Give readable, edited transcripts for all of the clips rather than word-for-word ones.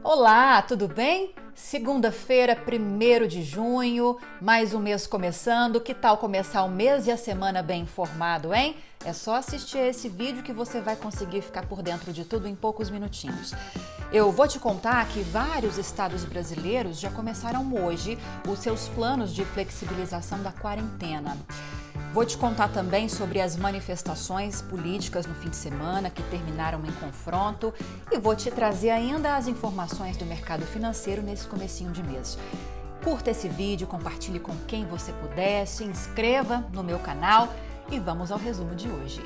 Olá, tudo bem? Segunda-feira, 1º de junho, mais um mês começando. Que tal começar o mês e a semana bem informado, hein? É só assistir a esse vídeo que você vai conseguir ficar por dentro de tudo em poucos minutinhos. Eu vou te contar que vários estados brasileiros já começaram hoje os seus planos de flexibilização da quarentena. Vou te contar também sobre as manifestações políticas no fim de semana que terminaram em confronto e vou te trazer ainda as informações do mercado financeiro nesse comecinho de mês. Curta esse vídeo, compartilhe com quem você puder, se inscreva no meu canal e vamos ao resumo de hoje.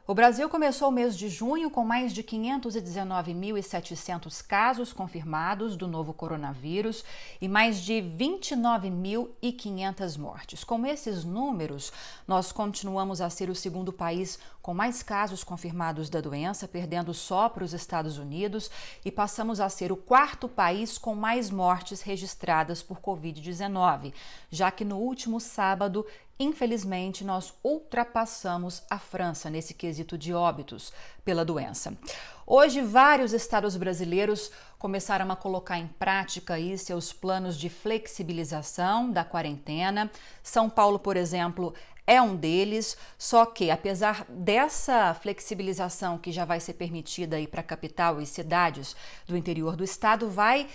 O Brasil começou o mês de junho com mais de 519.700 casos confirmados do novo coronavírus e mais de 29.500 mortes. Com esses números, nós continuamos a ser o segundo país com mais casos confirmados da doença, perdendo só para os Estados Unidos, e passamos a ser o quarto país com mais mortes registradas por Covid-19, já que no último sábado, infelizmente, nós ultrapassamos a França nesse quesito de óbitos pela doença. Hoje, vários estados brasileiros começaram a colocar em prática aí seus planos de flexibilização da quarentena. São Paulo, por exemplo, é um deles, só que apesar dessa flexibilização que já vai ser permitida aí para a capital e cidades do interior do estado, vai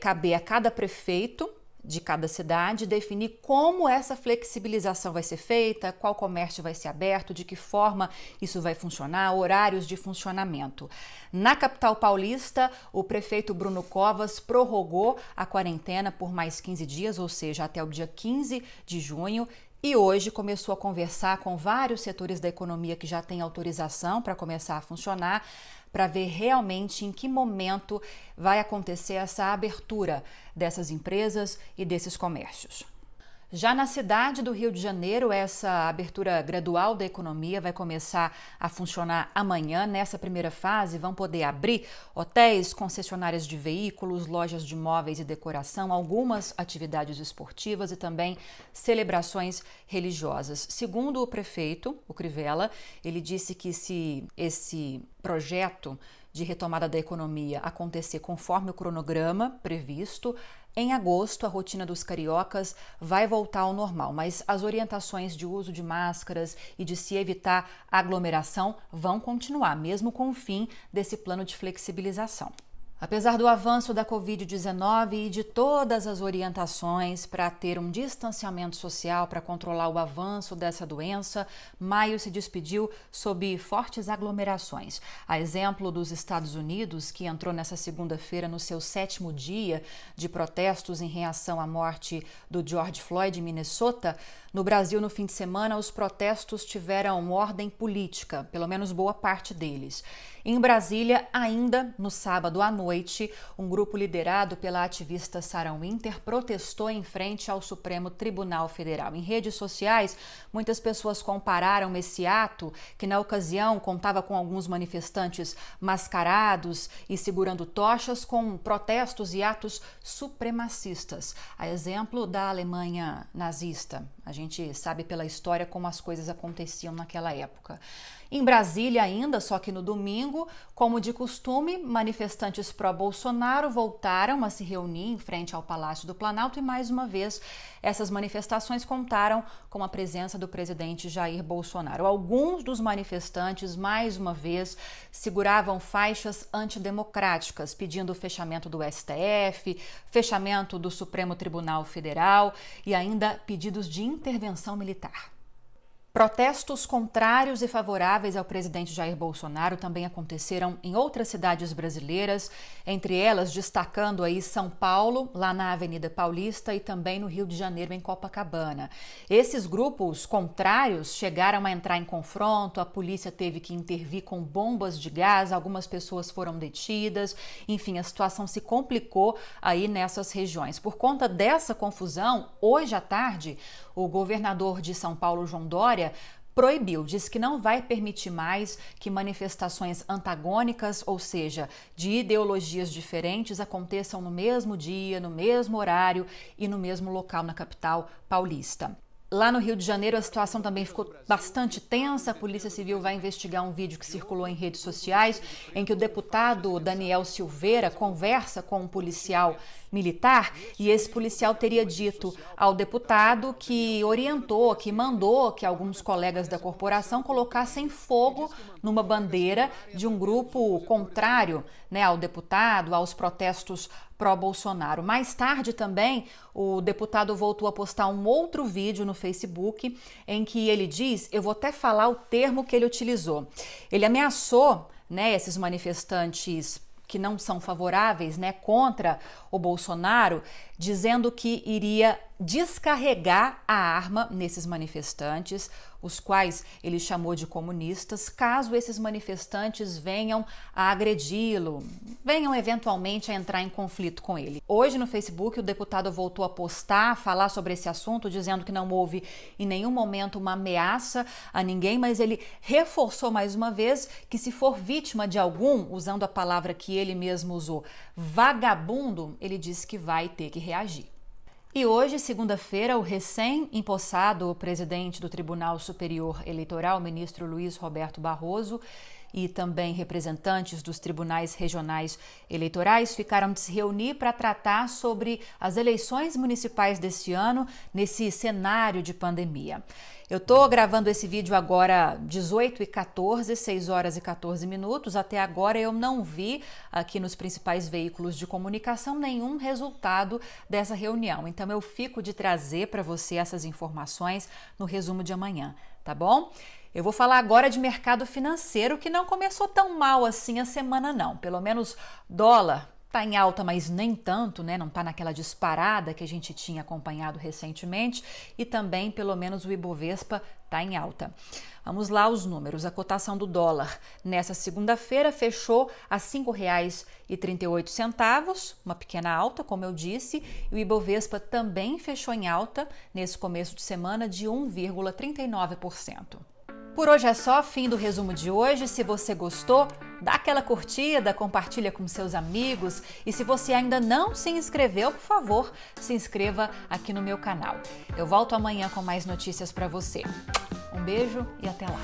caber a cada prefeito de cada cidade definir como essa flexibilização vai ser feita, qual comércio vai ser aberto, de que forma isso vai funcionar, horários de funcionamento. Na capital paulista, o prefeito Bruno Covas prorrogou a quarentena por mais 15 dias, ou seja, até o dia 15 de junho, e hoje começou a conversar com vários setores da economia que já têm autorização para começar a funcionar, para ver realmente em que momento vai acontecer essa abertura dessas empresas e desses comércios. Já na cidade do Rio de Janeiro, essa abertura gradual da economia vai começar a funcionar amanhã. Nessa primeira fase, vão poder abrir hotéis, concessionárias de veículos, lojas de móveis e decoração, algumas atividades esportivas e também celebrações religiosas. Segundo o prefeito, o Crivella, ele disse que se esse projeto de retomada da economia acontecer conforme o cronograma previsto, em agosto, a rotina dos cariocas vai voltar ao normal, mas as orientações de uso de máscaras e de se evitar aglomeração vão continuar, mesmo com o fim desse plano de flexibilização. Apesar do avanço da Covid-19 e de todas as orientações para ter um distanciamento social para controlar o avanço dessa doença, maio se despediu sob fortes aglomerações. A exemplo dos Estados Unidos, que entrou nessa segunda-feira no seu 7º dia de protestos em reação à morte do George Floyd em Minnesota, no Brasil, no fim de semana, os protestos tiveram ordem política, pelo menos boa parte deles. Em Brasília, ainda no sábado à noite, um grupo liderado pela ativista Sarah Winter protestou em frente ao Supremo Tribunal Federal. Em redes sociais, muitas pessoas compararam esse ato, que na ocasião contava com alguns manifestantes mascarados e segurando tochas, com protestos e atos supremacistas, a exemplo da Alemanha nazista. A gente sabe pela história como as coisas aconteciam naquela época. Em Brasília ainda, só que no domingo, como de costume, manifestantes pró-Bolsonaro voltaram a se reunir em frente ao Palácio do Planalto e, mais uma vez, essas manifestações contaram com a presença do presidente Jair Bolsonaro. Alguns dos manifestantes, mais uma vez, seguravam faixas antidemocráticas, pedindo o fechamento do STF, fechamento do Supremo Tribunal Federal e ainda pedidos de intervenção militar. Protestos contrários e favoráveis ao presidente Jair Bolsonaro também aconteceram em outras cidades brasileiras, entre elas destacando aí São Paulo, lá na Avenida Paulista, e também no Rio de Janeiro, em Copacabana. Esses grupos contrários chegaram a entrar em confronto, a polícia teve que intervir com bombas de gás, algumas pessoas foram detidas, enfim, a situação se complicou aí nessas regiões. Por conta dessa confusão, hoje à tarde, o governador de São Paulo, João Dória, disse que não vai permitir mais que manifestações antagônicas, ou seja, de ideologias diferentes, aconteçam no mesmo dia, no mesmo horário e no mesmo local na capital paulista. Lá no Rio de Janeiro, a situação também ficou bastante tensa. A Polícia Civil vai investigar um vídeo que circulou em redes sociais em que o deputado Daniel Silveira conversa com um policial militar e esse policial teria dito ao deputado que orientou, que mandou que alguns colegas da corporação colocassem fogo numa bandeira de um grupo contrário, né, ao deputado, aos protestos pró-Bolsonaro. Mais tarde também, o deputado voltou a postar um outro vídeo no Facebook em que ele diz, eu vou até falar o termo que ele utilizou. Ele ameaçou, né, esses manifestantes que não são favoráveis, né, contra o Bolsonaro, dizendo que iria descarregar a arma nesses manifestantes, os quais ele chamou de comunistas, caso esses manifestantes venham a agredi-lo, venham eventualmente a entrar em conflito com ele. Hoje no Facebook o deputado voltou a postar, a falar sobre esse assunto, dizendo que não houve em nenhum momento uma ameaça a ninguém, mas ele reforçou mais uma vez que se for vítima de algum, usando a palavra que ele mesmo usou, vagabundo, ele disse que vai ter que reagir. E hoje, segunda-feira, o recém-empossado presidente do Tribunal Superior Eleitoral, ministro Luiz Roberto Barroso, e também representantes dos tribunais regionais eleitorais ficaram de se reunir para tratar sobre as eleições municipais deste ano nesse cenário de pandemia. Eu estou gravando esse vídeo agora 18h14, 6 horas e 14 minutos. Até agora eu não vi aqui nos principais veículos de comunicação nenhum resultado dessa reunião. Então eu fico de trazer para você essas informações no resumo de amanhã, tá bom? Eu vou falar agora de mercado financeiro, que não começou tão mal assim a semana não. Pelo menos dólar está em alta, mas nem tanto, né? Não está naquela disparada que a gente tinha acompanhado recentemente. E também, pelo menos, o Ibovespa está em alta. Vamos lá os números. A cotação do dólar nessa segunda-feira fechou a R$ 5,38, uma pequena alta, como eu disse. E o Ibovespa também fechou em alta nesse começo de semana de 1,39%. Por hoje é só, fim do resumo de hoje. Se você gostou, dá aquela curtida, compartilha com seus amigos e se você ainda não se inscreveu, por favor, se inscreva aqui no meu canal. Eu volto amanhã com mais notícias para você. Um beijo e até lá.